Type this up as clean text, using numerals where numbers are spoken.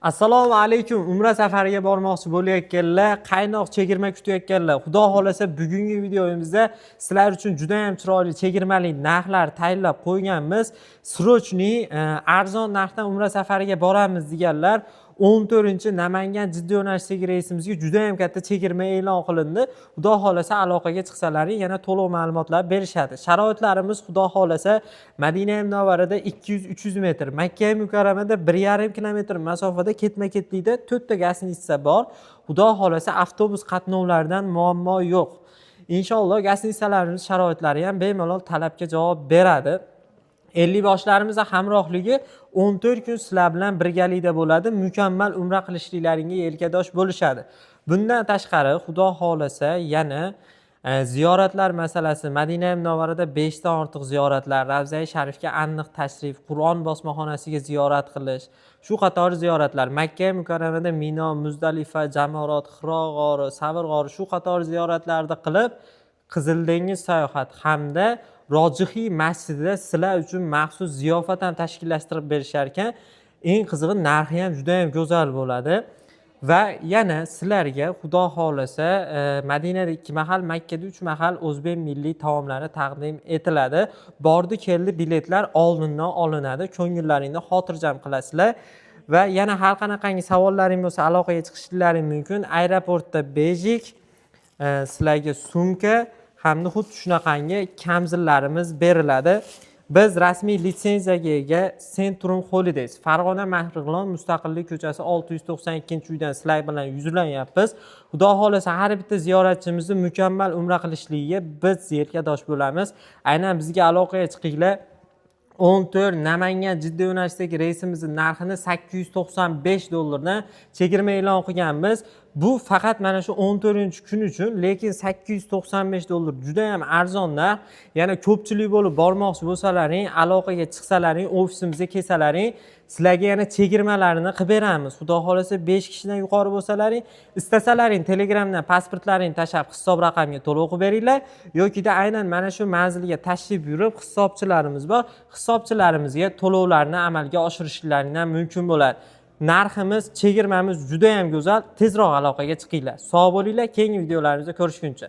Assalomu alaykum. Umra safariga bormoqchi bo'layotganlar, qaynoq chegirma kutayotganlar. Xudo xolasa bugungi videomizda sizlar uchun juda ham chiroyli chegirmali narxlar tayinlab qo'yganmiz. Srochniy arzon narxdan umra safariga boramiz deganlar 14-Namangan jiddiy yo'nalishdagi reysimizga juda ham katta chegirma e'lon qilindi. Xudo xolasa aloqaga chiqsalaring yana to'liq ma'lumotlar berishadi. Sharoitlarimiz xudo xolasa Madina Munavvarada 200-300 metr, Makka Mukarramada 1,5 kilometr masofada ketma-ketlikda 4 ta gastnitsa bor. Xudo xolasa avtobus qatnovlaridan muammo yo'q. Inshaalloh gastnitsalarimiz sharoitlari ham bemalol talabga javob beradi. 50 boshlarimiz hamrohligi 14 kun sizlar bilan birgalikda bo'ladi. Mukammal umra qilishliklaringga yelkadosh bo'lishadi. Bundan tashqari xudo xolasa yana ziyoratlar masalasi, Madina Munavvarada 5 dan ortiq ziyoratlar, Ravza-i Sharifga aniq tashrif, Qur'on bosmaxonasiga ziyorat qilish, shu qator ziyoratlar, Makka Mukarramada Mino, Muzdalifa, Jamorot, Hiro g'ori, Savr g'ori shu qator ziyoratlarni qilib, Qizil dengiz sayohat hamda Rojihiy masjidida sizlar uchun maxsus ziyofat ham tashkillashtirib berishar ekan. Eng qizig'i narxi ham juda ham go'zal bo'ladi. Va yana sizlarga xudo xolasa Madinada 2 mahal, Makkada 3 mahal o'zbek milliy taomlari taqdim etiladi. Bordi keldi biletlar oldindan olinadi. Ko'ngillaringni xotirjam qilasizlar. Va yana har qanaqangi savollaring bo'lsa aloqaga chiqishlaring mumkin. Aeroportda bejik sizlarga sumka hamda xuddi shunaqangi kamzillarimiz beriladi. Biz rasmiy litsenziyaga ega Centrum Holidays, Farg'ona Marg'ilon Mustaqillik ko'chasi 692-uydan sizlar bilan yuzlanyapmiz. Xudo xolasa har bitta ziyoratchimizni mukammal umra qilishligiga biz yelkadosh bo'lamiz. Aynan bizga aloqaga chiqinglar. 14 Namangan jiddiy yo'nalishdagi reysimizning narxini $895 dan chegirma e'lon qilganmiz. Bu faqat mana shu 14-kun uchun, lekin $895 juda ham arzon narx. Yana ko'pchilik bo'lib bormoqchi bo'lsalaring, aloqaga chiqsalaring, ofisimizga kelsalaring, sizlarga yana chegirmalarini qilib beramiz. Xudo xolasa 5 kishidan yuqori bo'lsalaring, istasalaring Telegramdan pasportlaringni tashab hisob raqamga to'lov qilib beringlar yoki-da aynan mana shu manzilga tashrif buyurib hisobchilarimiz bor. Hisobchilarimizga to'lovlarni amalga oshirishlaringdan mumkin bo'ladi. Narximiz, chegirmamiz juda ham go'zal. Tezroq aloqaga chiqinglar. Sog' bo'linglar. Keyingi videolarimizda ko'rishguncha.